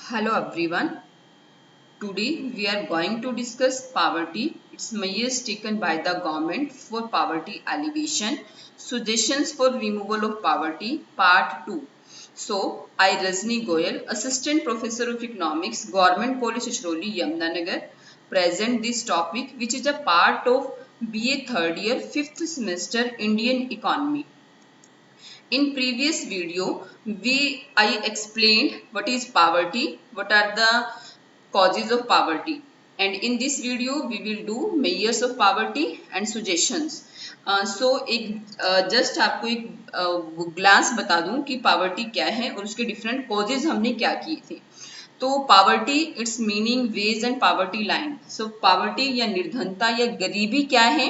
Hello everyone. Today we are going to discuss poverty. Its measures taken by the government for poverty alleviation. Suggestions for removal of poverty, part 2. So, I Rajni Goyal, Assistant Professor of Economics, Government College Chichroli, Yamunanagar, present this topic which is a part of BA third year 5th semester Indian economy. In previous video, I explained what is poverty, what are the causes of poverty, and in this video we will do measures of poverty and suggestions. So एक just आपको एक glance बता दूं कि poverty क्या है और उसके डिफरेंट कॉजेज हमने क्या किए थे. तो poverty its meaning ways and poverty line. So poverty या निर्धनता या गरीबी क्या है?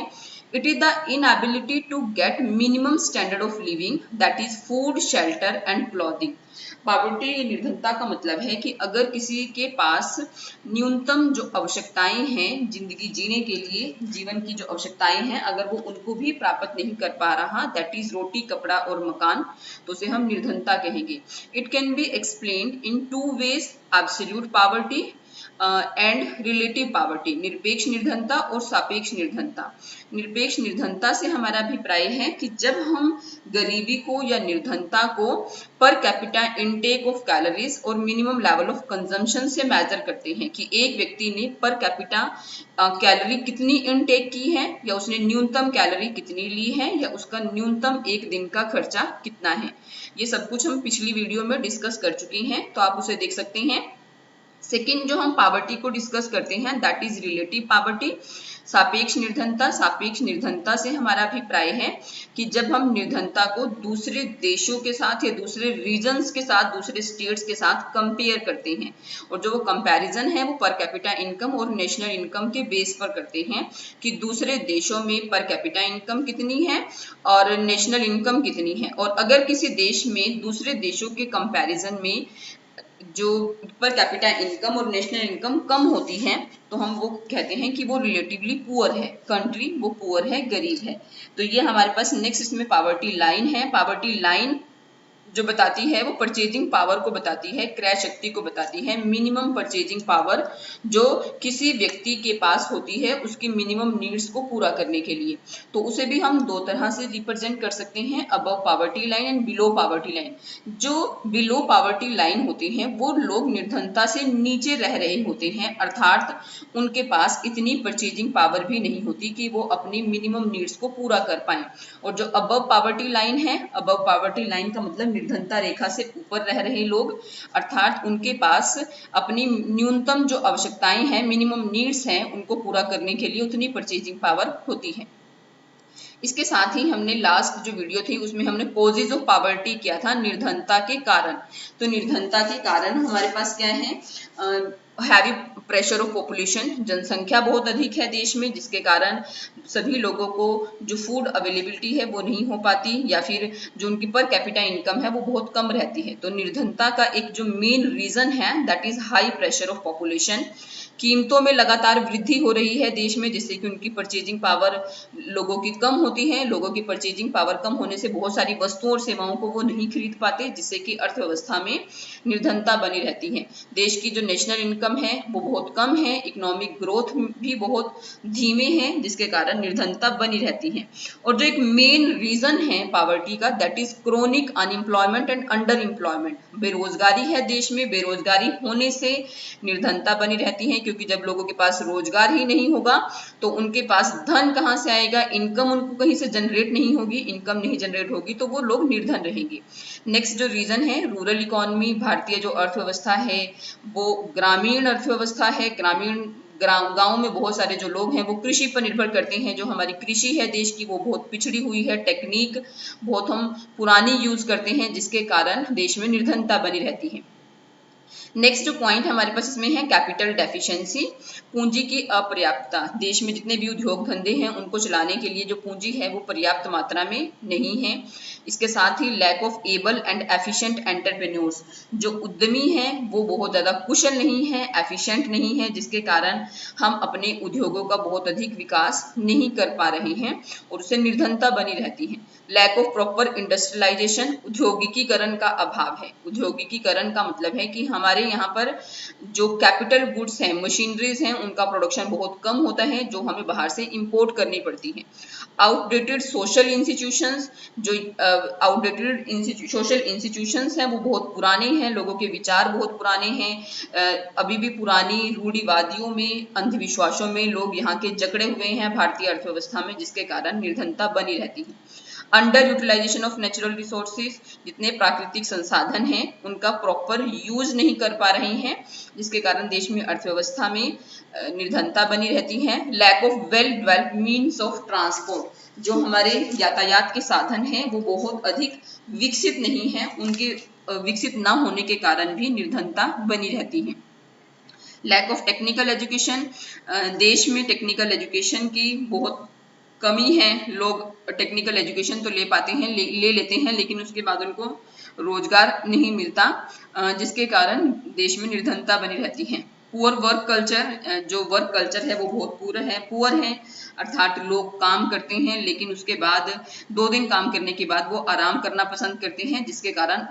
It is the inability to get minimum standard of living, that is food, shelter and clothing. Poverty या निर्धनता का मतलब है कि अगर किसी के पास न्यूनतम जो आवश्यकताएं हैं जिंदगी जीने के लिए, जीवन की जो आवश्यकताएं हैं, अगर वो उनको भी प्राप्त नहीं कर पा रहा, दैट इज रोटी, कपड़ा और मकान, तो उसे हम निर्धनता कहेंगे. It can be explained in two ways, absolute poverty and relative poverty. निरपेक्ष निर्धनता और सापेक्ष निर्धनता. निरपेक्ष निर्धनता से हमारा अभिप्राय है कि जब हम गरीबी को या निर्धनता को per capita intake of calories और मिनिमम लेवल ऑफ कंजम्पशन से मेजर करते हैं कि एक व्यक्ति ने पर कैपिटा कैलोरी कितनी इनटेक की है, या उसने न्यूनतम कैलोरी कितनी ली है, या उसका न्यूनतम एक दिन का खर्चा कितना है. ये सब कुछ हम पिछली वीडियो में डिस्कस कर चुके हैं, तो आप उसे देख सकते हैं. सेकेंड जो हम पावर्टी को डिस्कस करते हैं दैट इज रिलेटिव पावर्टी, सापेक्ष निर्धनता. सापेक्ष निर्धनता से हमारा अभिप्राय है कि जब हम निर्धनता को दूसरे देशों के साथ या दूसरे रीजन्स के साथ, दूसरे स्टेट्स के साथ कंपेयर करते हैं, और जो वो कंपैरिजन है वो पर कैपिटा इनकम और नेशनल इनकम के बेस पर करते हैं कि दूसरे देशों में पर कैपिटा इनकम कितनी है और नेशनल इनकम कितनी है. और अगर किसी देश में दूसरे देशों के कंपैरिजन में जो पर कैपिटा इनकम और नेशनल इनकम कम होती है, तो हम वो कहते हैं कि वो रिलेटिवली पुअर है, कंट्री वो पुअर है, गरीब है. तो ये हमारे पास नेक्स्ट इसमें पावर्टी लाइन है. पावर्टी लाइन जो बताती है वो परचेजिंग पावर को बताती है, क्रय शक्ति को बताती है, मिनिमम परचेजिंग पावर जो किसी व्यक्ति के पास होती है उसकी मिनिमम नीड्स को पूरा करने के लिए. तो उसे भी हम दो तरह से रिप्रेजेंट कर सकते हैं, above poverty line and below poverty line. जो बिलो पावर्टी लाइन होते हैं वो लोग निर्धनता से नीचे रह रहे होते हैं, अर्थात उनके पास इतनी परचेजिंग पावर भी नहीं होती कि वो अपनी मिनिमम नीड्स को पूरा कर पाए. और जो अबव पावर्टी लाइन है, अबव पावर्टी लाइन का मतलब निर्धनता रेखा से ऊपर रह रहे लोग, अर्थात उनके पास अपनी न्यूनतम जो आवश्यकताएं हैं, मिनिमम नीड्स हैं, उनको पूरा करने के लिए उतनी परचेजिंग पावर होती है. इसके साथ ही हमने लास्ट जो वीडियो थी उसमें हमने कॉजेज ऑफ पावर्टी किया था, निर्धनता के कारण. तो निर्धनता के कारण हमारे पास क्या है? हैवी प्रेशर ऑफ पॉपुलेशन, जनसंख्या बहुत अधिक है देश में, जिसके कारण सभी लोगों को जो फूड अवेलेबिलिटी है वो नहीं हो पाती, या फिर जो उनकी पर कैपिटा इनकम है वो बहुत कम रहती है. तो निर्धनता का एक जो मेन रीजन है that is high pressure of population. कीमतों में लगातार वृद्धि हो रही है देश में, जिससे कि उनकी परचेजिंग पावर लोगों की कम होती है. लोगों की परचेजिंग पावर कम होने से बहुत सारी वस्तुओं और सेवाओं को वो नहीं खरीद पाते, जिससे कि अर्थव्यवस्था में निर्धनता बनी रहती है. देश की जो नेशनल इनकम है वो बहुत कम है, इकोनॉमिक ग्रोथ भी बहुत धीमे है, जिसके कारण निर्धनता बनी रहती है. और जो एक मेन रीजन है पावर्टी का that is chronic unemployment and under employment. बेरोजगारी है देश में, बेरोजगारी होने से निर्धनता बनी रहती है, क्योंकि जब लोगों के पास रोजगार ही नहीं होगा तो उनके पास धन कहां से आएगा, इनकम उनको कहीं से जनरेट नहीं होगी, इनकम नहीं जनरेट होगी तो वो लोग निर्धन रहेंगे. नेक्स्ट जो रीजन है रूरल इकोनॉमी. भारतीय जो अर्थव्यवस्था है वो ग्रामीण अर्थव्यवस्था है. ग्रामीण गांव में बहुत सारे जो लोग हैं वो कृषि पर निर्भर करते हैं. जो हमारी कृषि है देश की वो बहुत पिछड़ी हुई है, टेक्निक बहुत हम पुरानी यूज करते हैं, जिसके कारण देश में निर्धनता बनी रहती है. नेक्स्ट जो पॉइंट हमारे पास इसमें है कैपिटल डेफिशिएंसी, पूंजी की अपर्याप्तता. देश में जितने भी उद्योग धंधे हैं उनको चलाने के लिए जो पूंजी है वो पर्याप्त मात्रा में नहीं है. इसके साथ ही lack of able and efficient entrepreneurs. जो उद्यमी हैं वो बहुत ज़्यादा कुशल नहीं है, एफिशिएंट नहीं है, जिसके कारण हम अपने उद्योगों का बहुत अधिक विकास नहीं कर पा रहे हैं और उससे निर्धनता बनी रहती है. लैक ऑफ प्रॉपर इंडस्ट्रियलाइजेशन, औद्योगिकीकरण का अभाव है. औद्योगिकीकरण का मतलब है कि हमारे यहाँ पर जो कैपिटल गुड्स हैं, मशीनरीज हैं, उनका प्रोडक्शन बहुत कम होता है जो हमें बाहर से इंपोर्ट करनी पड़ती है। आउटडेटेड सोशल इंस्टीट्यूशंस, जो आउटडेटेड सोशल इंस्टीट्यूशंस हैं वो बहुत पुराने हैं, लोगों के विचार बहुत पुराने हैं, अभी भी पुरानी रूढ़िवादियों में, अंधविश्वासों में लोग यहाँ के जकड़े हुए हैं भारतीय अर्थव्यवस्था में, जिसके कारण निर्धनता बनी रहती है। Under utilization of natural resources, जितने प्राकृतिक संसाधन हैं उनका प्रॉपर यूज नहीं कर पा रहे हैं, जिसके कारण देश में अर्थव्यवस्था में निर्धनता बनी रहती है। Lack of well developed means of transport, जो हमारे यातायात के साधन हैं वो बहुत अधिक विकसित नहीं है, उनके विकसित न होने के कारण भी निर्धनता बनी रहती है। लैक ऑफ टेक्निकल एजुकेशन, देश में टेक्निकल एजुकेशन की बहुत कमी है। लोग टेक्निकल एजुकेशन तो ले पाते हैं, ले लेते हैं, लेकिन उसके बाद उनको रोजगार नहीं मिलता, जिसके कारण देश में निर्धनता बनी रहती है। पुअर वर्क कल्चर, जो वर्क कल्चर है वो बहुत पुअर है, अर्थात लोग काम करते हैं लेकिन उसके बाद 2 दिन काम करने के बाद वो आराम करना पसंद करते हैं, जिसके कारण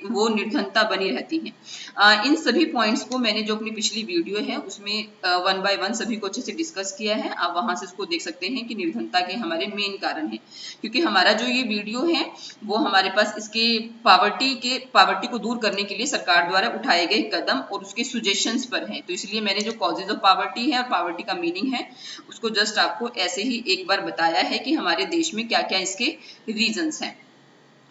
वो निर्धनता बनी रहती है। इन सभी पॉइंट्स को मैंने जो अपनी पिछली वीडियो है उसमें 1 बाय 1 सभी को अच्छे से डिस्कस किया है, आप वहां से इसको देख सकते हैं कि निर्धनता के हमारे मेन कारण है। क्योंकि हमारा जो ये वीडियो है वो हमारे पास इसके पावर्टी को दूर करने के लिए सरकार द्वारा उठाए गए कदम और उसके सुजेशंस पर है, तो इसलिए मैंने जो कॉजेज ऑफ पावर्टी है और पावर्टी का मीनिंग है उसको जस्ट आपको ऐसे ही एक बार बताया है कि हमारे देश में क्या क्या इसके रीजंस हैं।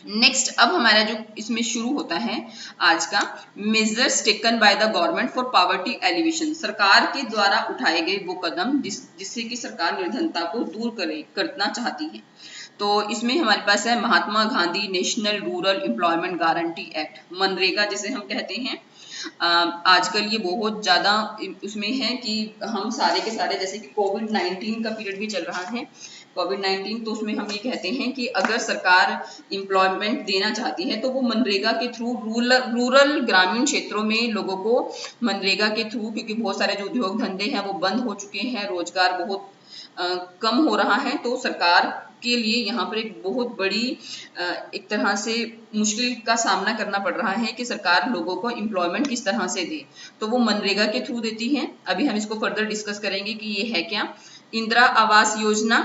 नेक्स्ट, अब हमारा जो इसमें शुरू होता है आज का, measures taken by the government for poverty elevation, सरकार के द्वारा उठाए गए वो कदम जिससे कि सरकार निर्धनता को दूर करना चाहती है। तो इसमें हमारे पास है Mahatma Gandhi national rural employment guarantee act, MNREGA जिसे हम कहते हैं। आजकल ये बहुत ज्यादा उसमें है कि हम सारे के सारे, जैसे कि कोविड-19 का पीरियड भी चल रहा है, कोविड-19, तो उसमें हम ये कहते हैं कि अगर सरकार एम्प्लॉयमेंट देना चाहती है तो वो मनरेगा के थ्रू रूरल ग्रामीण क्षेत्रों में लोगों को मनरेगा के थ्रू, क्योंकि बहुत सारे जो उद्योग धंधे हैं वो बंद हो चुके हैं, रोजगार बहुत कम हो रहा है, तो सरकार के लिए यहाँ पर एक बहुत बड़ी एक तरह से मुश्किल का सामना करना पड़ रहा है कि सरकार लोगों को एम्प्लॉयमेंट किस तरह से दे, तो वो मनरेगा के थ्रू देती है। अभी हम इसको फर्दर डिस्कस करेंगे कि ये है क्या। इंदिरा आवास योजना,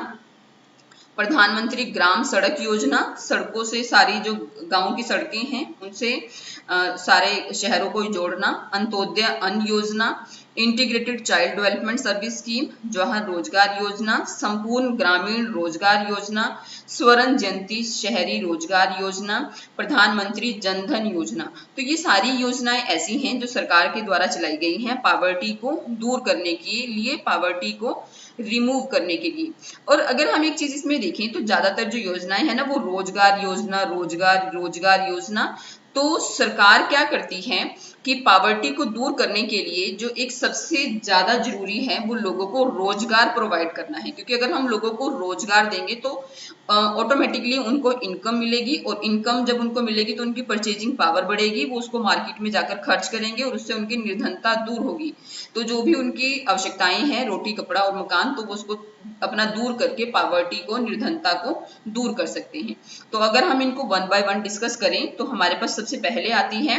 प्रधानमंत्री ग्राम सड़क योजना, सड़कों से सारी जो गांव की सड़कें हैं उनसे सारे शहरों को जोड़ना। अंत्योदय अन्न योजना, integrated child development service scheme, Jawahar रोजगार योजना, संपूर्ण ग्रामीण रोजगार योजना, स्वर्ण जयंती शहरी रोजगार योजना, प्रधानमंत्री जन धन योजना। तो ये सारी योजनाएं ऐसी हैं जो सरकार के द्वारा चलाई गई हैं पावर्टी को दूर करने के लिए, पावर्टी को रिमूव करने के लिए। और अगर हम एक चीज इसमें देखें तो ज्यादातर जो योजनाएं है ना वो रोजगार योजना। तो सरकार क्या करती है कि पावर्टी को दूर करने के लिए जो एक सबसे ज्यादा जरूरी है वो लोगों को रोजगार प्रोवाइड करना है, क्योंकि अगर हम लोगों को रोजगार देंगे तो ऑटोमेटिकली उनको इनकम मिलेगी, और इनकम जब उनको मिलेगी तो उनकी परचेजिंग पावर बढ़ेगी, वो उसको मार्केट में जाकर खर्च करेंगे और उससे उनकी निर्धनता दूर होगी। तो जो भी उनकी आवश्यकताएं हैं, रोटी कपड़ा और मकान, तो वो उसको अपना दूर करके पावर्टी को, निर्धनता को दूर कर सकते हैं। तो अगर हम इनको 1 बाय 1 डिस्कस करें तो हमारे पास सबसे पहले आती है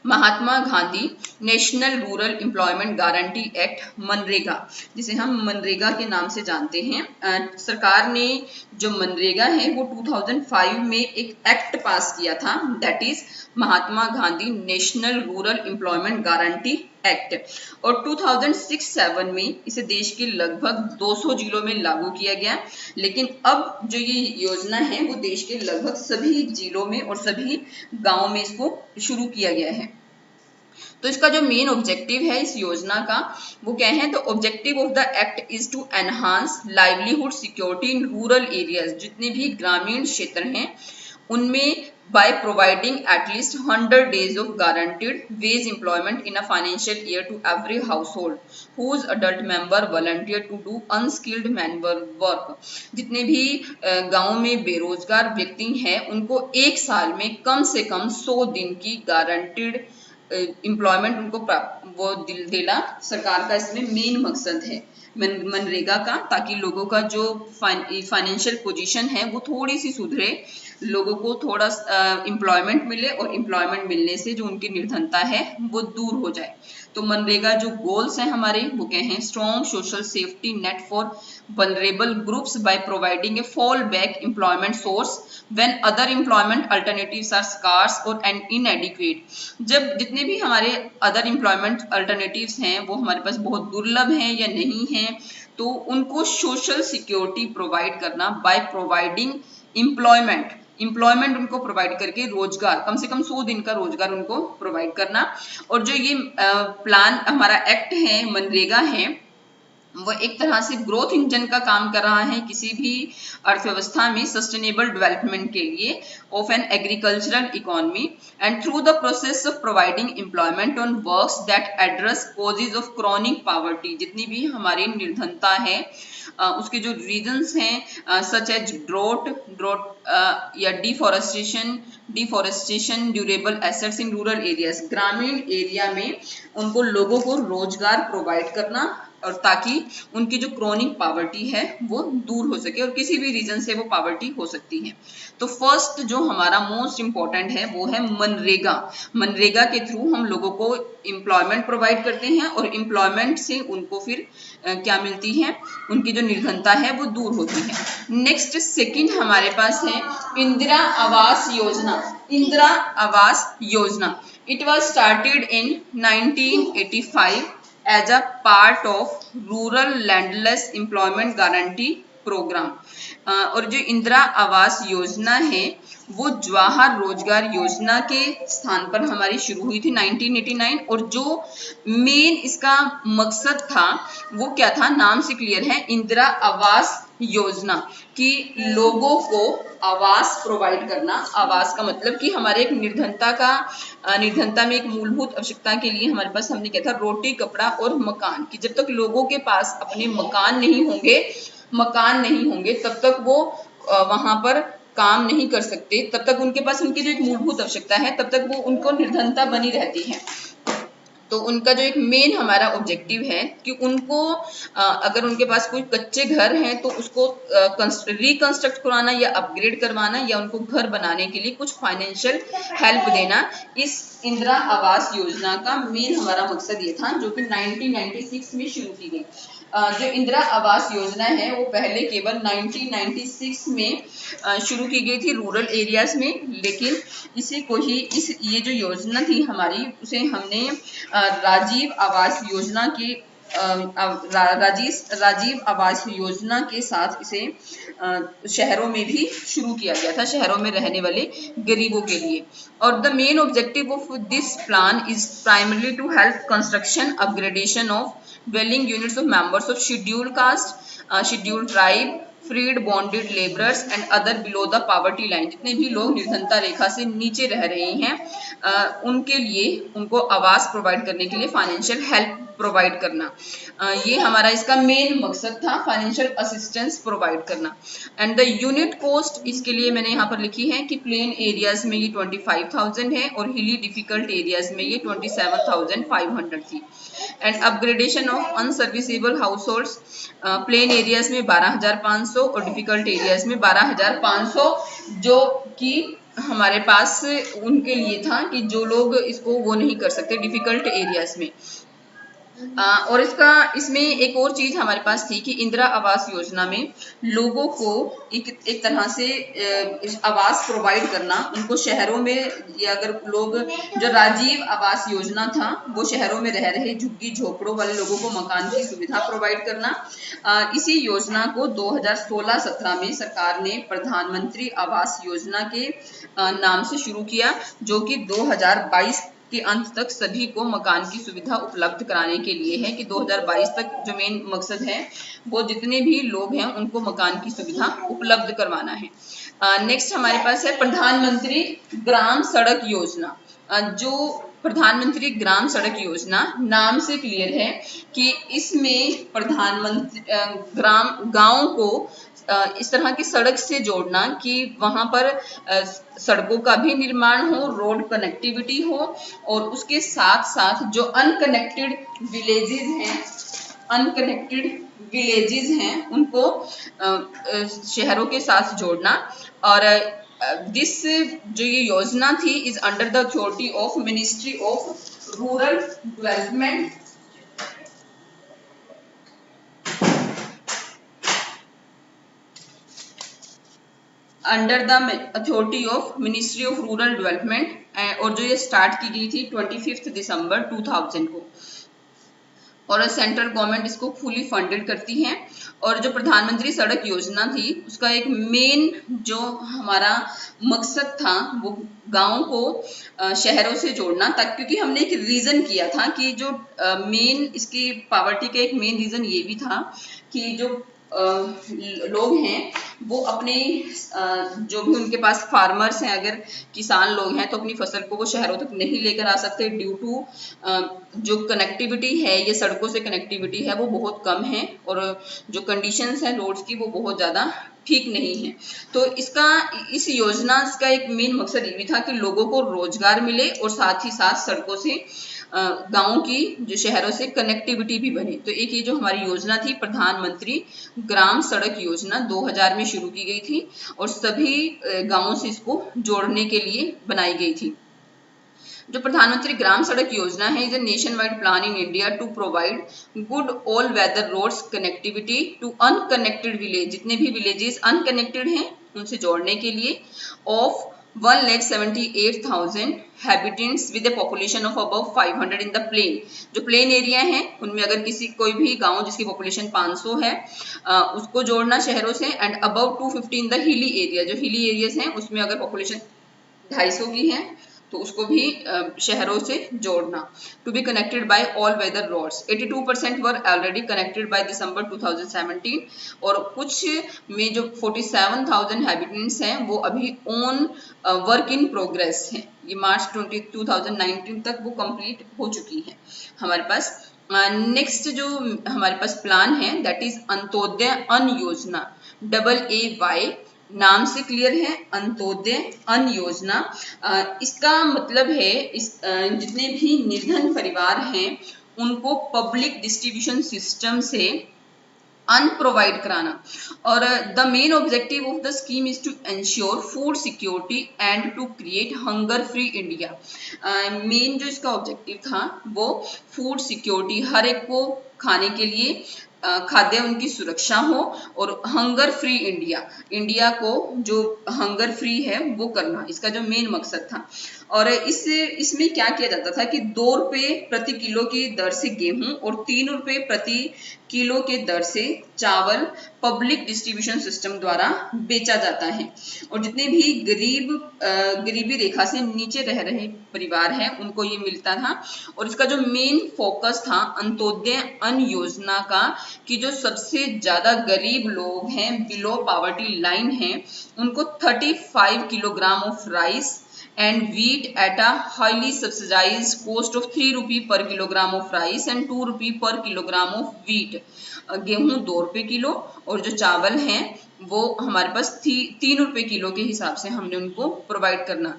Mahatma Gandhi national rural employment guarantee act, MNREGA, जिसे हम मनरेगा के नाम से जानते हैं। सरकार ने जो मनरेगा है वो 2005 में एक एक्ट पास किया था, that is Mahatma Gandhi national rural employment guarantee act, और 2006-07 में इसे देश के लगभग 200 जिलों में लागू किया गया। लेकिन अब जो ये योजना है वो देश के लगभग सभी जिलों में और सभी गांवों में इसको शुरू किया गया है। तो इसका जो मेन ऑब्जेक्टिव है इस योजना का वो क्या है, तो objective of the act is to enhance livelihood security in rural areas, जितने भी ग्रामीण क्षेत्र हैं उनमें by providing at least 100 days of guaranteed wage employment in a financial year to every household whose adult member volunteer to do unskilled manual work। जितने भी गांव में बेरोजगार व्यक्ति हैं उनको एक साल में कम से कम 100 दिन की गारंटीड एम्प्लॉयमेंट उनको वो देना सरकार का इसमें मेन मकसद है मनरेगा का, ताकि लोगों का जो फाइनेंशियल पोजीशन है वो थोड़ी सी सुधरे, लोगों को थोड़ा एम्प्लॉयमेंट मिले और एम्प्लॉयमेंट मिलने से जो उनकी निर्धनता है वो दूर हो जाए। तो मनरेगा जो गोल्स हैं हमारे वो क्या हैं? Strong social safety net for vulnerable groups by providing a fall back employment source when other employment alternatives are scarce और इनएडिक्वेट। जब जितने भी हमारे अदर एम्प्लॉयमेंट अल्टरनेटिव्स हैं वो हमारे पास बहुत दुर्लभ हैं या नहीं हैं, तो उनको सोशल सिक्योरिटी प्रोवाइड करना बाय प्रोवाइडिंग एम्प्लॉयमेंट उनको प्रोवाइड करके रोजगार, कम से कम 100 दिन का रोजगार उनको प्रोवाइड करना। और जो ये प्लान हमारा एक्ट है, मनरेगा है, वो एक तरह से ग्रोथ इंजन का काम कर रहा है किसी भी अर्थव्यवस्था में सस्टेनेबल डेवलपमेंट के लिए of an agricultural economy and through the process of providing employment on works that address causes of chronic poverty. जितनी भी हमारी निर्धनता है उसके जो रीजंस हैं सच एज ड्रॉट या deforestation durable assets in rural areas, ग्रामीण एरिया में उनको लोगों को रोजगार प्रोवाइड करना और ताकि उनकी जो क्रॉनिक पावर्टी है वो दूर हो सके, और किसी भी रीजन से वो पावर्टी हो सकती है। तो फर्स्ट जो हमारा मोस्ट इंपॉर्टेंट है वो है मनरेगा। मनरेगा के थ्रू हम लोगों को एम्प्लॉयमेंट प्रोवाइड करते हैं और एम्प्लॉयमेंट से उनको फिर क्या मिलती है? उनकी जो निर्धनता है वो दूर होती है। नेक्स्ट सेकंड हमारे पास है Indira Awas Yojana. Indira Awas Yojana, it was started in 1985 as a part of rural landless employment guarantee program। और जो इंदिरा आवास योजना है वो जवाहर रोजगार योजना के स्थान पर हमारी शुरू हुई थी 1989। और जो मेन इसका मकसद था वो क्या था? नाम से क्लियर है, इंदिरा आवास योजना, कि लोगों को आवास प्रोवाइड करना। आवास का मतलब कि हमारे एक निर्धनता में एक मूलभूत आवश्यकता के लिए हमारे पास हमने क्या था? रोटी, कपड़ा और मकान। कि जब तक लोगों के पास अपने मकान नहीं होंगे तब तक वो वहां पर काम नहीं कर सकते, तब तक उनके पास उनकी जो एक मूलभूत आवश्यकता है तब तक वो उनको निर्धनता बनी रहती है। तो उनका जो एक मेन हमारा ऑब्जेक्टिव है कि उनको अगर उनके पास कोई कच्चे घर हैं तो उसको रिकंस्ट्रक्ट करवाना या अपग्रेड करवाना या उनको घर बनाने के लिए कुछ फाइनेंशियल हेल्प देना, इस इंदिरा आवास योजना का मेन हमारा मकसद ये था, जो कि 1996 में शुरू की गई। जो इंदिरा आवास योजना है वो पहले केवल 1996 में शुरू की गई थी रूरल एरियाज में, लेकिन इसी को ही ये जो योजना थी हमारी उसे हमने राजीव आवास योजना के राजीव आवास योजना के साथ इसे शहरों में भी शुरू किया गया था, शहरों में रहने वाले गरीबों के लिए। और the main objective of this plan is primarily to help construction upgradation of dwelling units of members of scheduled caste, scheduled tribe, freed bonded laborers and other below the poverty line। जितने भी लोग निर्धनता रेखा से नीचे रह रहे हैं उनके लिए उनको आवास प्रोवाइड करने के लिए फाइनेंशियल हेल्प प्रोवाइड करना, ये हमारा इसका मेन मकसद था, फाइनेंशियल असिस्टेंस प्रोवाइड करना। एंड द यूनिट कॉस्ट इसके लिए मैंने यहाँ पर लिखी है कि प्लेन एरियाज में ये 25,000 है और हिली डिफिकल्ट एरियाज में ये 27,500 थी। And upgradation of unserviceable households, plain areas में 12,500 और डिफिकल्ट एरियाज में 12,500, जो कि हमारे पास उनके लिए था कि जो लोग इसको वो नहीं कर सकते डिफिकल्ट एरियाज में। और इसमें एक और चीज हमारे पास थी कि इंदिरा आवास योजना में लोगों को एक तरह से आवास प्रोवाइड करना, उनको शहरों में, या अगर लोग जो राजीव आवास योजना था वो शहरों में रह रहे झुग्गी झोपड़ों वाले लोगों को मकान की सुविधा प्रोवाइड करना। इसी योजना को 2016-17 में सरकार ने प्रधानमंत्री आवास योजना के नाम से शुरू किया, जो कि 2022 के अंत तक सभी को मकान की सुविधा उपलब्ध कराने के लिए है। कि 2022 तक जो मेन मकसद है वो जितने भी लोग हैं उनको मकान की सुविधा उपलब्ध करवाना है। नेक्स्ट हमारे पास है प्रधानमंत्री ग्राम सड़क योजना। जो प्रधानमंत्री ग्राम सड़क योजना नाम से क्लियर है कि इसमें प्रधानमंत्री गांव को इस तरह की सड़क से जोड़ना कि वहां पर सड़कों का भी निर्माण हो, रोड कनेक्टिविटी हो, और उसके साथ साथ जो अनकनेक्टेड विलेजेस हैं उनको शहरों के साथ जोड़ना। और दिस जो ये योजना थी is under the authority of ministry of rural development under the authority of ministry of rural development और जो ये स्टार्ट की गई थी 25 दिसंबर 2000 को और सेंट्रल गवर्नमेंट इसको फुली फंडेड करती है। और जो प्रधानमंत्री सड़क योजना थी उसका एक मेन जो हमारा मकसद था वो गांवों को शहरों से जोड़ना तक, क्योंकि हमने एक रीजन किया था कि जो मेन इसकी पावर्टी का एक मेन रीजन ये भी था कि जो लोग हैं वो अपने जो भी उनके पास फार्मर्स हैं, अगर किसान लोग हैं तो अपनी फसल को वो शहरों तक नहीं लेकर आ सकते ड्यू टू जो कनेक्टिविटी है, ये सड़कों से कनेक्टिविटी है वो बहुत कम है और जो कंडीशंस हैं रोड्स की वो बहुत ज़्यादा ठीक नहीं है। तो इस योजना का एक मेन मकसद ये भी था कि लोगों को रोजगार मिले और साथ ही साथ सड़कों से गांवों की जो शहरों से कनेक्टिविटी भी बने। तो एक ये जो हमारी योजना थी प्रधानमंत्री ग्राम सड़क योजना 2000 में शुरू की गई थी और सभी गांवों से इसको जोड़ने के लिए बनाई गई थी। जो प्रधानमंत्री ग्राम सड़क योजना है is a nationwide plan in India to provide good all weather roads connectivity to unconnected village, जितने भी विलेजेस अनकनेक्टेड हैं उनसे जोड़ने के लिए, of 1,78,000 habitants with a population of above 500 in the plain. जो प्लेन एरिया है उनमें अगर कोई भी गांव जिसकी पॉपुलेशन 500 है उसको जोड़ना शहरों से, and above 250 in the hilly area, जो हिली एरियाज हैं उसमें अगर पॉपुलेशन 250 की है तो उसको भी शहरों से जोड़ना। To be connected by all weather roads 82% were already connected by December 2017 और कुछ में जो 47,000 हैबिटेंट्स हैं वो अभी ऑन वर्क इन प्रोग्रेस हैं। ये मार्च 2019 तक वो कंप्लीट हो चुकी है हमारे पास। नेक्स्ट जो हमारे पास प्लान है दैट इज अंत्योदय अन्न योजना, AAY नाम से क्लियर है, अंत्योदय अन्न योजना। इसका मतलब है जितने भी निर्धन परिवार हैं उनको पब्लिक डिस्ट्रीब्यूशन सिस्टम से अन्न प्रोवाइड कराना। और the main objective of the scheme is to ensure food security and to create hunger free India. Main जो इसका ऑब्जेक्टिव था वो फूड सिक्योरिटी, हर एक को खाने के लिए खाद्य उनकी सुरक्षा हो और हंगर फ्री इंडिया को जो हंगर फ्री है वो करना, इसका जो मेन मकसद था। और इसमें क्या किया जाता था कि 2 रुपये प्रति किलो की दर से गेहूं और 3 रुपये प्रति किलो के दर से चावल पब्लिक डिस्ट्रीब्यूशन सिस्टम द्वारा बेचा जाता है। और जितने भी गरीबी रेखा से नीचे रह रहे परिवार हैं उनको ये मिलता था। और इसका जो मेन फोकस था अंत्योदय अन्न योजना का कि जो सबसे ज्यादा गरीब लोग हैं बिलो पावर्टी लाइन है उनको 35 kilogram of rice and wheat at a highly subsidized cost of 3 rupee per kilogram of rice and 2 rupee per kilogram of wheat। गेहूं 2 रुपये किलो और जो चावल हैं वो हमारे पास 3 रुपये किलो के हिसाब से हमने उनको प्रोवाइड करना।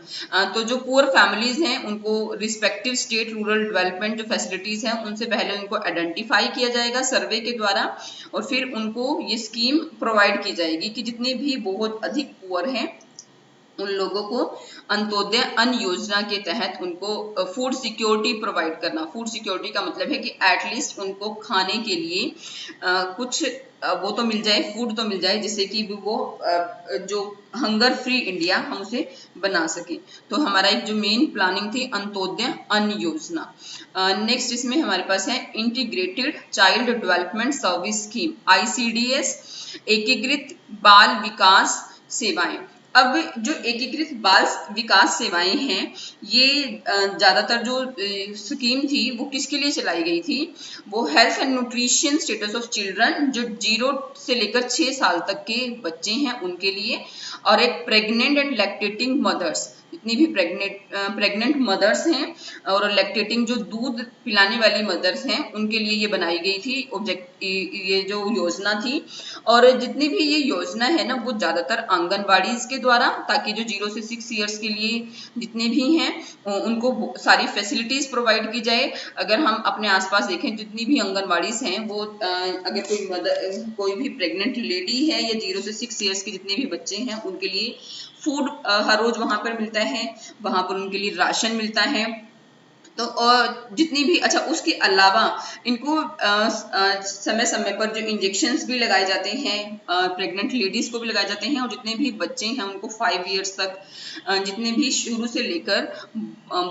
तो जो पुअर फैमिलीज हैं उनको रिस्पेक्टिव स्टेट रूरल डेवलपमेंट जो फैसिलिटीज हैं उनसे पहले उनको आइडेंटिफाई किया जाएगा सर्वे के द्वारा और फिर उनको ये स्कीम प्रोवाइड की जाएगी कि जितने भी बहुत अधिक पुअर हैं उन लोगों को अंत्योदय अन्न योजना के तहत उनको फूड सिक्योरिटी प्रोवाइड करना। फूड सिक्योरिटी का मतलब है कि एटलीस्ट उनको खाने के लिए कुछ वो तो मिल जाए, फूड तो मिल जाए जिससे कि वो जो हंगर फ्री इंडिया हम उसे बना सके। तो हमारा एक जो मेन प्लानिंग थी अंत्योदय अन्न योजना। नेक्स्ट इसमें हमारे पास है integrated child development service scheme ICDS, एकीकृत बाल विकास सेवाएं। अब जो एकीकृत बाल विकास सेवाएं हैं ये ज़्यादातर जो स्कीम थी वो किसके लिए चलाई गई थी, वो health and nutrition status of children जो 0 से लेकर 6 साल तक के बच्चे हैं उनके लिए, और एक प्रेग्नेंट एंड लैक्टेटिंग मदर्स जितनी भी प्रेग्नेंट मदर्स हैं और लैक्टेटिंग जो दूध पिलाने वाली मदर्स हैं उनके लिए ये बनाई गई थी ये जो योजना थी। और जितनी भी ये योजना है ना वो ज़्यादातर आंगनबाड़ी के द्वारा, ताकि जो 0 से 6 ईयर्स के लिए जितने भी हैं उनको सारी फैसिलिटीज प्रोवाइड की जाए। अगर हम अपने आसपास देखें जितनी भी आंगनबाड़ीज हैं वो अगर कोई भी प्रेग्नेंट लेडी है या 0 से 6 ईयर्स के जितने भी बच्चे हैं उनके लिए फूड हर रोज वहां पर मिलता है, वहां पर उनके लिए राशन मिलता है। तो जितनी भी अच्छा उसके अलावा इनको समय समय पर जो इंजेक्शंस भी लगाए जाते हैं प्रेग्नेंट लेडीज को भी लगाए जाते हैं, और जितने भी बच्चे हैं उनको 5 इयर्स तक जितने भी शुरू से लेकर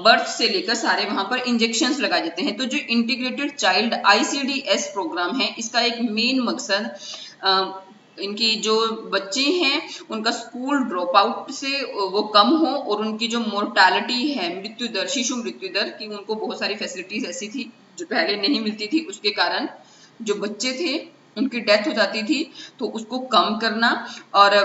बर्थ से लेकर सारे वहां पर इंजेक्शंस लगाए जाते हैं। तो जो इंटीग्रेटेड चाइल्ड ICDS प्रोग्राम है इसका एक मेन मकसद इनकी जो बच्चे हैं उनका स्कूल ड्रॉप आउट से वो कम हो, और उनकी जो मोर्टालिटी है मृत्यु दर, शिशु मृत्यु दर की उनको बहुत सारी फैसिलिटीज ऐसी थी जो पहले नहीं मिलती थी, उसके कारण जो बच्चे थे उनकी डेथ हो जाती थी, तो उसको कम करना और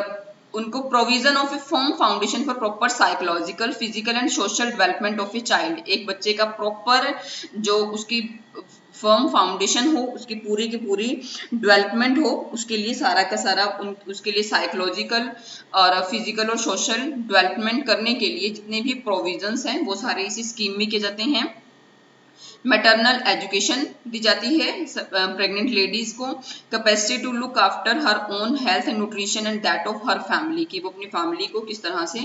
उनको provision of A firm foundation for proper psychological physical and social development of a child. एक बच्चे का प्रॉपर जो उसकी फर्म फाउंडेशन हो, उसकी पूरी की पूरी डेवलपमेंट हो, उसके लिए सारा का सारा उसके लिए साइकोलॉजिकल और फिजिकल और सोशल डेवलपमेंट करने के लिए जितने भी प्रोविजंस हैं वो सारे इसी स्कीम में किए जाते हैं। मैटरनल एजुकेशन दी जाती है प्रेग्नेंट लेडीज को, capacity to look after her own health and nutrition and that of her family, की वो अपनी फैमिली को किस तरह से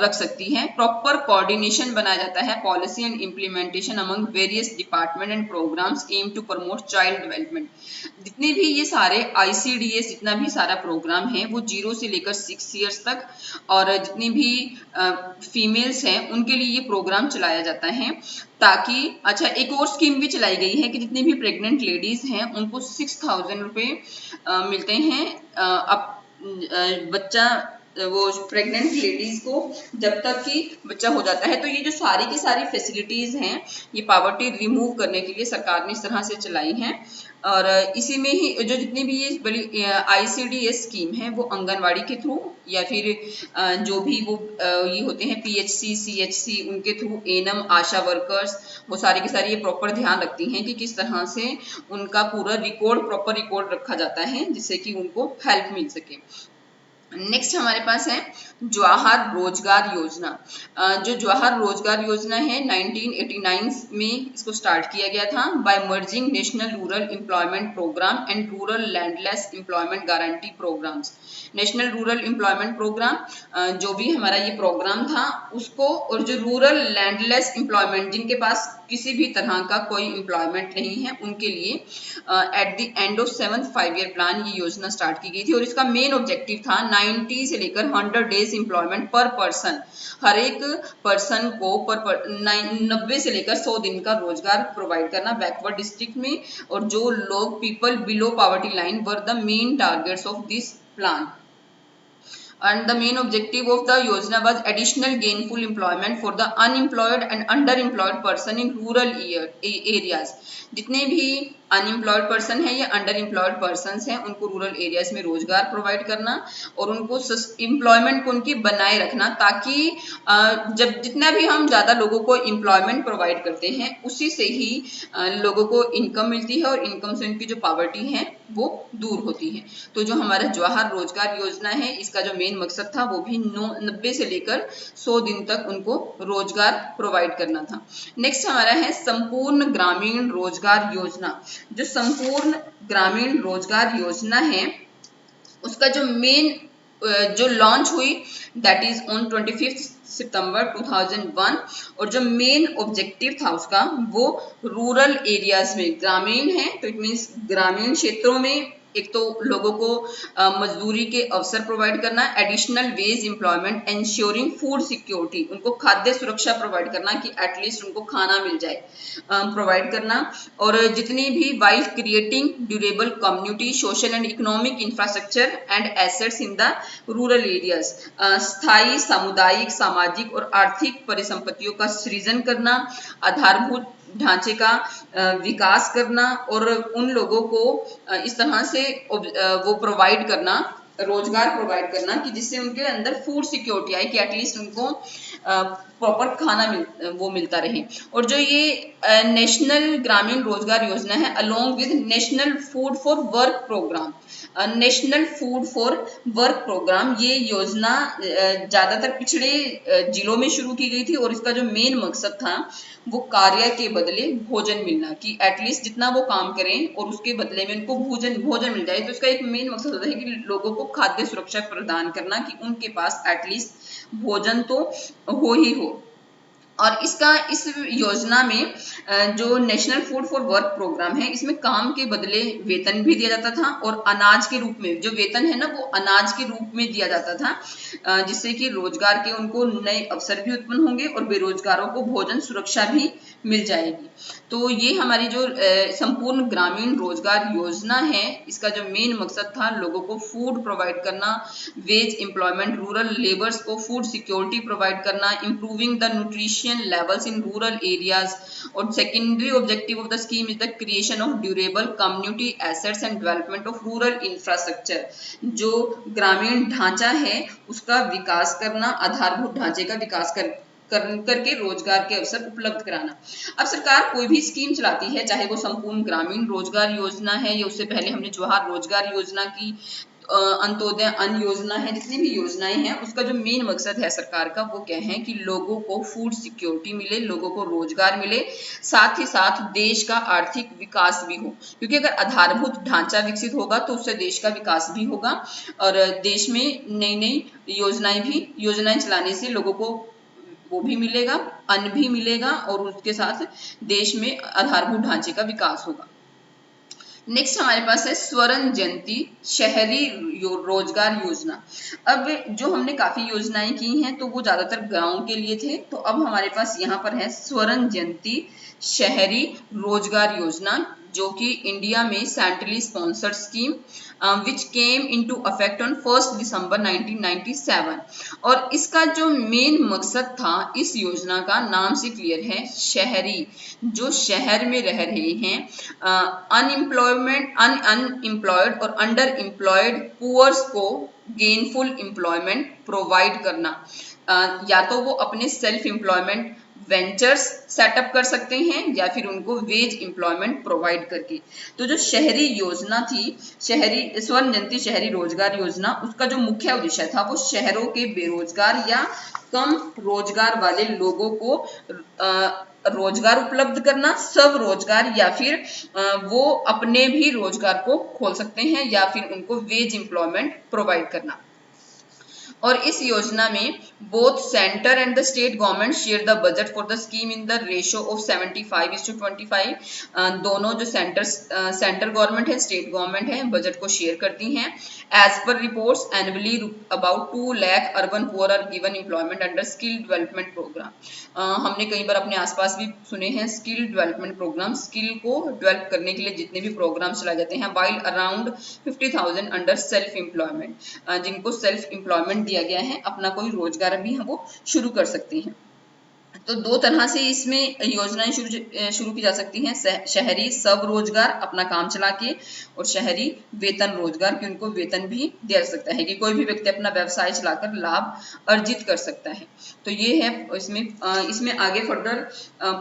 रख सकती है। प्रॉपर कोऑर्डिनेशन बनाया जाता है, policy and implementation among various department and programmes aim to promote child development. जितने भी ये सारे ICDS जितना भी सारा प्रोग्राम है वो 0 से लेकर 6 ईयर्स तक, और जितनी भी फीमेल्स हैं उनके लिए ये प्रोग्राम चलाया जाता है, ताकि अच्छा एक और स्कीम भी चलाई गई है कि जितनी भी प्रेग्नेंट लेडीज हैं उनको 6000 रुपये मिलते हैं अब बच्चा वो प्रेग्नेंट लेडीज को जब तक कि बच्चा हो जाता है। तो ये जो सारी की सारी फैसिलिटीज हैं ये पॉवर्टी रिमूव करने के लिए सरकार ने इस तरह से चलाई हैं, और इसी में ही जो जितनी भी ये बड़ी ICDS स्कीम है वो आंगनवाड़ी के थ्रू या फिर जो भी वो ये होते हैं PHC CHC उनके थ्रू ANM आशा वर्कर्स वो सारी की सारी ये प्रॉपर ध्यान रखती हैं कि किस तरह से उनका पूरा प्रॉपर रिकॉर्ड रखा जाता है जिससे कि उनको हेल्प मिल सके। नेक्स्ट हमारे पास है जवाहर रोजगार योजना। जो जवाहर रोजगार योजना है 1989 में इसको स्टार्ट किया गया था by merging national rural employment programme and rural landless employment guarantee programmes. National rural employment programme जो भी हमारा ये प्रोग्राम था उसको, और जो रूरल लैंडलेस एम्प्लॉयमेंट जिनके पास किसी भी तरह का कोई एम्प्लॉयमेंट नहीं है उनके लिए at the end of 7th 5-year plan ये योजना स्टार्ट की गई थी, और इसका मेन ऑब्जेक्टिव था 90 से लेकर 100 डेज एम्प्लॉयमेंट पर पर्सन, हर एक पर्सन को 90 से लेकर 100 दिन का रोजगार प्रोवाइड करना बैकवर्ड डिस्ट्रिक्ट में, और जो लोग people below poverty line were the main targets of this plan. And the main objective of the yojana was additional gainful employment for the unemployed and underemployed person in rural areas. जितने भी unemployed person है या under employed person हैं उनको rural areas में रोजगार provide करना और उनको एम्प्लॉयमेंट को उनकी बनाए रखना, ताकि जब जितना भी हम ज़्यादा लोगों को एम्प्लॉयमेंट प्रोवाइड करते हैं उसी से ही लोगों को इनकम मिलती है और इनकम से उनकी जो पॉवर्टी है वो दूर होती है। तो जो हमारा जवाहर रोजगार योजना है इसका जो मेन मकसद था वो भी 90 से लेकर 100 दिन तक उनको रोजगार प्रोवाइड करना था। नेक्स्ट हमारा है संपूर्ण ग्रामीण रोजगार योजना। जो संपूर्ण ग्रामीण रोजगार योजना है उसका जो मेन जो लॉन्च हुई दैट इज ऑन 25 सितंबर 2001, और जो मेन ऑब्जेक्टिव था उसका वो रूरल एरियाज में ग्रामीण है, तो इट मीन्स ग्रामीण क्षेत्रों में एक तो लोगों को मजदूरी के अवसर प्रोवाइड करना, additional veg employment, ensuring food security, उनको खाद्य सुरक्षा प्रोवाइड करना कि एटलीस्ट उनको खाना मिल जाए प्रोवाइड करना, और जितनी भी while creating durable community social and economic infrastructure and assets in the rural areas, स्थायी सामुदायिक सामाजिक और आर्थिक परिसंपत्तियों का सृजन करना, आधारभूत ढांचे का विकास करना और उन लोगों को इस तरह से वो प्रोवाइड करना रोजगार प्रोवाइड करना कि जिससे उनके अंदर फूड सिक्योरिटी आए, कि एटलीस्ट उनको प्रॉपर खाना वो मिलता रहे। और जो ये नेशनल ग्रामीण रोजगार योजना है along with national food for work programme, national food for work programme, ये योजना ज्यादातर पिछड़े जिलों में शुरू की गई थी और इसका जो मेन मकसद था वो कार्य के बदले भोजन मिलना, कि एटलीस्ट जितना वो काम करें और उसके बदले में उनको भोजन मिल जाए। तो इसका एक मेन मकसद होता है कि लोगों को खाद्य सुरक्षा प्रदान करना, कि उनके पास एटलीस्ट भोजन तो हो ही हो। और इस योजना में जो national food for work programme है, इसमें काम के बदले वेतन भी दिया जाता था और अनाज के रूप में, जो वेतन है ना वो अनाज के रूप में दिया जाता था, जिससे कि रोजगार के उनको नए अवसर भी उत्पन्न होंगे और बेरोजगारों को भोजन सुरक्षा भी मिल जाएगी। तो ये हमारी जो संपूर्ण ग्रामीण रोजगार योजना है, इसका जो मेन मकसद था लोगों को फूड प्रोवाइड करना, वेज एम्प्लॉयमेंट, रूरल लेबर्स को फूड सिक्योरिटी प्रोवाइड करना, improving the nutrition levels in rural areas. और secondary objective of the scheme is the creation of durable community assets and development of rural infrastructure. जो ग्रामीण ढांचा है उसका विकास करना, आधारभूत ढांचे का विकास करके रोजगार के अवसर उपलब्ध कराना। अब सरकार कोई भी स्कीम चलाती है, चाहे वो संपूर्ण ग्रामीण रोजगार योजना है या उससे पहले हमने जवाहर रोजगार योजना की, अंत्योदय अन्न योजना है, जितनी भी योजनाएं हैं, उसका जो मेन मकसद है सरकार का वो क्या है कि लोगों को फूड सिक्योरिटी मिले, लोगों को रोजगार मिले, साथ ही साथ देश का आर्थिक विकास भी हो। क्योंकि अगर आधारभूत ढांचा विकसित होगा तो उससे देश का विकास भी होगा और देश में नई नई योजनाएं चलाने से लोगों को वो भी मिलेगा, अन्न भी मिलेगा और उसके साथ देश में आधारभूत ढांचे का विकास होगा। नेक्स्ट हमारे पास है स्वर्ण जयंती शहरी रोजगार योजना। अब जो हमने काफी योजनाएं की हैं तो वो ज्यादातर गांव के लिए थे, तो अब हमारे पास यहाँ पर है स्वर्ण जयंती शहरी रोजगार योजना, जो कि इंडिया में centrally sponsored scheme which came into affect on 1 दिसंबर 1997। और इसका जो मेन मकसद था इस योजना का, नाम से क्लियर है, शहरी, जो शहर में रह रहे हैं अनएम्प्लॉयड और अंडर एम्प्लॉयड पुअर्स को गेनफुल एम्प्लॉयमेंट प्रोवाइड करना। या तो वो अपने सेल्फ एम्प्लॉयमेंट वेंचर्स सेटअप कर सकते हैं या फिर उनको वेज एम्प्लॉयमेंट प्रोवाइड करके। तो जो शहरी योजना थी, शहरी स्वर्ण जयंती शहरी रोजगार योजना, उसका जो मुख्य उद्देश्य था वो शहरों के बेरोजगार या कम रोजगार वाले लोगों को रोजगार उपलब्ध करना, सब रोजगार, या फिर वो अपने भी रोजगार को खोल सकते हैं या फिर उनको वेज एम्प्लॉयमेंट प्रोवाइड करना। और इस योजना में both centre and the state government share the budget for the scheme in the ratio of 75:25। दोनों जो सेंटर गवर्नमेंट है, स्टेट गवर्नमेंट है, बजट को शेयर करती हैं। As per reports annually about 2 lakh urban poor are given employment under skill development programme. हमने कई बार अपने आसपास भी सुने हैं स्किल डेवलपमेंट प्रोग्राम, स्किल को डेवलप करने के लिए जितने भी प्रोग्राम चलाए जाते हैं। While around 50,000 under self employment, जिनको सेल्फ एम्प्लॉयमेंट दिया गया है, अपना कोई रोजगार भी हम वो शुरू कर सकते हैं। तो दो तरह से इसमें योजनाएं शुरू की जा सकती हैं, शहरी सब रोजगार अपना काम चला के, और शहरी वेतन रोजगार कि उनको वेतन भी दिया जा सकता है, कि कोई भी व्यक्ति अपना व्यवसाय चलाकर लाभ अर्जित कर सकता है। तो ये है इसमें आगे फर्दर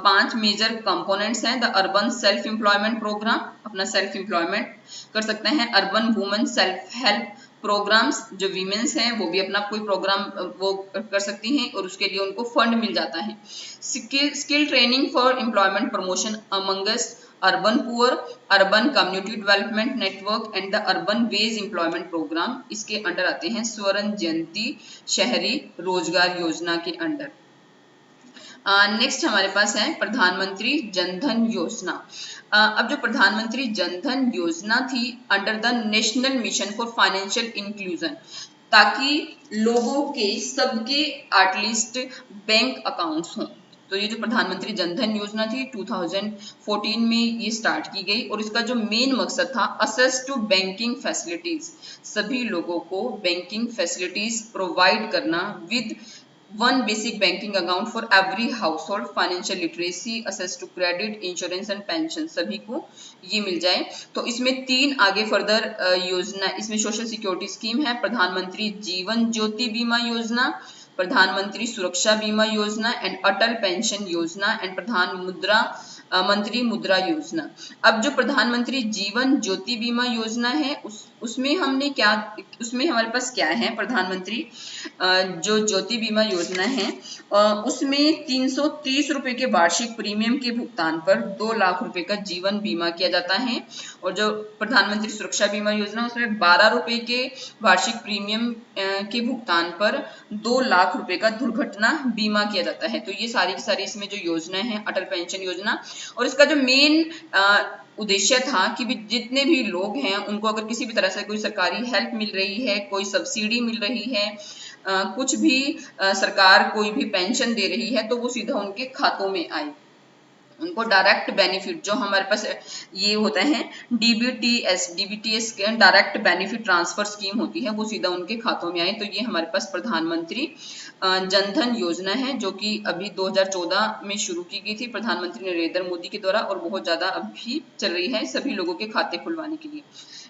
5 मेजर कंपोनेंट्स हैं। The urban self employment programme, अपना सेल्फ एम्प्लॉयमेंट कर सकते हैं। Urban women self help programmes, जो वीमेंस हैं वो भी अपना कोई प्रोग्राम वो कर सकती हैं और उसके लिए उनको फंड मिल जाता है। Skill training for employment promotion amongst urban poor, urban community development network and the urban wage employment programme, इसके अंडर आते हैं स्वर्ण जयंती शहरी रोजगार योजना के अंडर। नेक्स्ट हमारे पास है प्रधानमंत्री जनधन योजना। अब जो प्रधानमंत्री जनधन योजना थी under the national mission for financial inclusion, ताकि लोगों के सबके एटलीस्ट बैंक अकाउंट्स हों। तो ये जो प्रधानमंत्री जनधन योजना थी 2014 में ये स्टार्ट की गई और इसका जो मेन मकसद था असेस टू बैंकिंग फैसिलिटीज, सभी लोगों को बैंकिंग फैसिलिटीज प्रोवाइड करना with one basic banking account for every household, financial literacy, access to credit, insurance and pension, सभी को ये मिल जाए। तो इसमें 3 आगे फर्दर योजना, इसमें सोशल सिक्योरिटी स्कीम है, प्रधानमंत्री जीवन ज्योति बीमा योजना, प्रधानमंत्री सुरक्षा बीमा योजना एंड अटल पेंशन योजना एंड मंत्री मुद्रा योजना। अब जो प्रधानमंत्री जीवन ज्योति बीमा योजना है उसमें हमारे पास क्या है, प्रधानमंत्री जो ज्योति बीमा योजना है उसमें 330 रुपए के वार्षिक प्रीमियम के भुगतान पर 2 लाख रुपए का जीवन बीमा किया जाता है। और जो प्रधानमंत्री सुरक्षा बीमा योजना उसमें 12 रुपए के वार्षिक प्रीमियम के भुगतान पर 2 लाख रुपए का दुर्घटना बीमा किया जाता है। तो ये सारी की सारी इसमें जो योजना है अटल पेंशन योजना, और इसका जो मेन उद्देश्य था कि भी जितने भी लोग हैं उनको अगर किसी भी तरह से कोई सरकारी हेल्प मिल रही है, कोई सब्सिडी मिल रही है, कुछ भी सरकार कोई भी पेंशन दे रही है तो वो सीधा उनके खातों में आए, उनको डायरेक्ट बेनिफिट जो हमारे पास ये होता है डीबीटीएस के डायरेक्ट बेनिफिट ट्रांसफर स्कीम होती है वो सीधा उनके खातों में आए। तो ये हमारे पास प्रधानमंत्री जनधन योजना है जो कि अभी 2014 में शुरू की गई थी प्रधानमंत्री नरेंद्र मोदी के द्वारा, और बहुत ज्यादा अभी चल रही है सभी लोगों के खाते खुलवाने के लिए।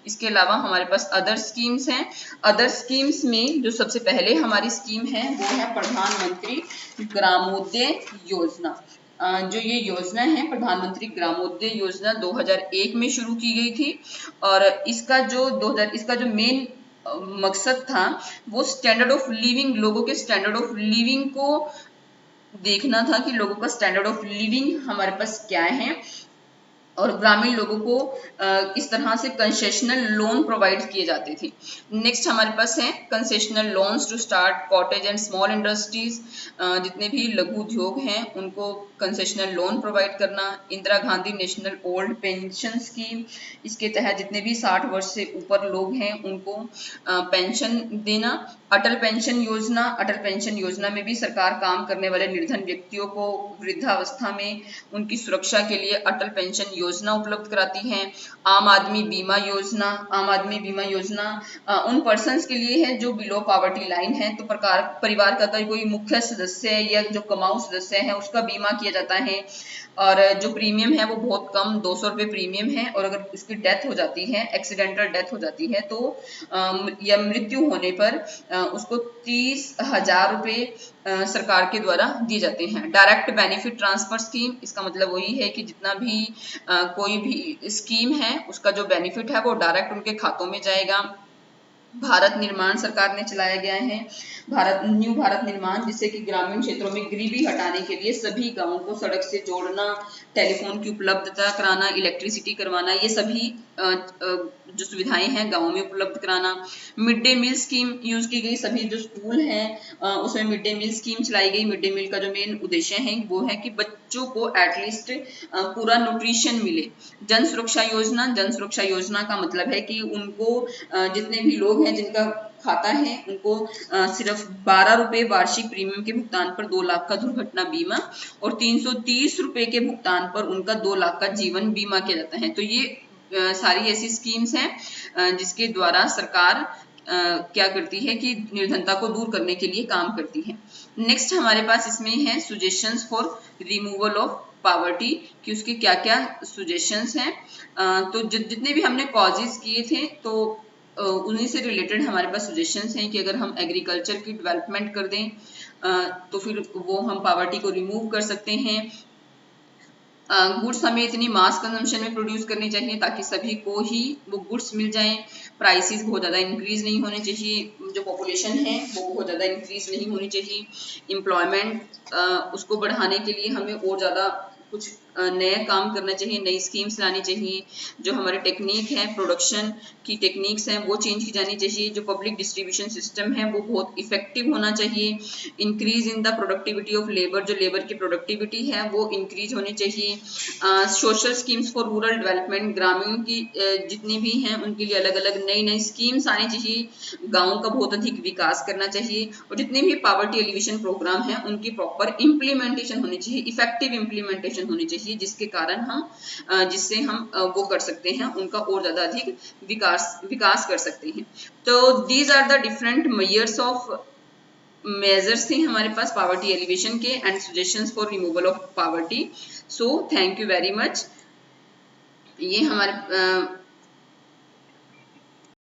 इसके अलावा हमारे पास अदर स्कीम्स हैं। अदर स्कीम्स में जो सबसे पहले हमारी स्कीम है वो है प्रधानमंत्री ग्रामोदय योजना। जो ये योजना है प्रधानमंत्री ग्रामोदय योजना 2001 में शुरू की गई थी, और इसका जो मेन मकसद था वो स्टैंडर्ड ऑफ लिविंग, लोगों के स्टैंडर्ड ऑफ लिविंग को देखना था कि लोगों का स्टैंडर्ड ऑफ लिविंग हमारे पास क्या है, और ग्रामीण लोगों को इस तरह से कंसेशनल लोन प्रोवाइड किए जाते थे। नेक्स्ट हमारे पास है concessional loans to start cottage and small industries, जितने भी लघु उद्योग हैं उनको कंसेशनल लोन प्रोवाइड करना। Indira Gandhi national old pension scheme, इसके तहत जितने भी 60 वर्ष से ऊपर लोग हैं उनको पेंशन देना। अटल पेंशन योजना, अटल पेंशन योजना में भी सरकार काम करने वाले निर्धन व्यक्तियों को वृद्धावस्था में उनकी सुरक्षा के लिए अटल पेंशन योजना उपलब्ध कराती है। आम आदमी बीमा योजना, आम आदमी बीमा योजना उन पर्सन्स के लिए है जो बिलो पॉवर्टी लाइन है, तो परिवार का कोई मुख्य सदस्य है या जो कमाऊ सदस्य है उसका बीमा किया जाता है, और जो प्रीमियम है वो बहुत कम 200 रुपये प्रीमियम है, और अगर उसकी डेथ हो जाती है, एक्सीडेंटल डेथ हो जाती है तो या मृत्यु होने पर उसको 30,000 रुपये सरकार के द्वारा दिए जाते हैं। डायरेक्ट बेनिफिट ट्रांसफर स्कीम, इसका मतलब वही है कि जितना भी कोई भी स्कीम है उसका जो बेनिफिट है वो डायरेक्ट उनके खातों में जाएगा। भारत निर्माण सरकार ने चलाया गया है, न्यू भारत निर्माण, जिससे कि ग्रामीण क्षेत्रों में गरीबी हटाने के लिए सभी गांवों को सड़क से जोड़ना, टेलीफोन की उपलब्धता कराना, इलेक्ट्रिसिटी करवाना, ये सभी जो सुविधाएं हैं गांवों में उपलब्ध कराना। Mid day meal scheme use की गई, सभी जो स्कूल हैं उसमें मिड डे मील स्कीम चलाई गई। मिड डे मील का जो मेन उद्देश्य है वो है कि बच्चों को एटलीस्ट पूरा न्यूट्रिशन मिले। जन सुरक्षा योजना, जन सुरक्षा योजना का मतलब है कि उनको जितने भी लोग हैं जिनका खाता है उनको सिर्फ 12 रुपए वार्षिक प्रीमियम के भुगतान पर 2 लाख का दुर्घटना बीमा और 330 रुपए के भुगतान पर उनका 2 लाख का जीवन बीमा किया जाता है। तो ये सारी ऐसी स्कीम्स हैं जिसके द्वारा सरकार क्या करती है कि निर्धनता को दूर करने के लिए काम करती है। नेक्स्ट हमारे पास इसमें है suggestions for removal of poverty, कि उसके क्या क्या सुजेशंस हैं। तो जितने भी हमने कॉजेज किए थे तो उन्हीं से रिलेटेड हमारे पास सजेशंस हैं कि अगर हम एग्रीकल्चर की डेवलपमेंट कर दें तो फिर वो हम पॉवर्टी को रिमूव कर सकते हैं। गुड्स हमें इतनी मास कंजम्पशन में प्रोड्यूस करनी चाहिए ताकि सभी को ही वो गुड्स मिल जाएं। प्राइसेस बहुत ज़्यादा इंक्रीज नहीं होने चाहिए, जो पॉपुलेशन है वो बहुत ज़्यादा इंक्रीज नहीं होनी चाहिए। एम्प्लॉयमेंट उसको बढ़ाने के लिए हमें और ज़्यादा कुछ नया काम करना चाहिए, नई स्कीम्स लानी चाहिए। जो हमारे टेक्निक है, प्रोडक्शन की टेक्निक्स हैं वो चेंज की जानी चाहिए। जो पब्लिक डिस्ट्रीब्यूशन सिस्टम है वो बहुत इफेक्टिव होना चाहिए। Increase in the productivity of labour, जो लेबर की प्रोडक्टिविटी है वो इंक्रीज होनी चाहिए। Social schemes for rural development, ग्रामीण की जितनी भी हैं उनके लिए अलग अलग नई नई स्कीम्स आनी चाहिए। गाँव का बहुत अधिक विकास करना चाहिए, और जितने भी पॉवर्टी एलिवेशन प्रोग्राम है उनकी प्रॉपर इम्प्लीमेंटेशन होनी चाहिए, इफेक्टिव इम्प्लीमेंटेशन होनी चाहिए, जिसके कारण जिससे हम वो कर सकते हैं, उनका और ज्यादा अधिक विकास कर सकते हैं। तो these are the different measures of measures थे हमारे पास पॉवर्टी एलिवेशन के and suggestions for removal of poverty. So thank you very much. ये हमारे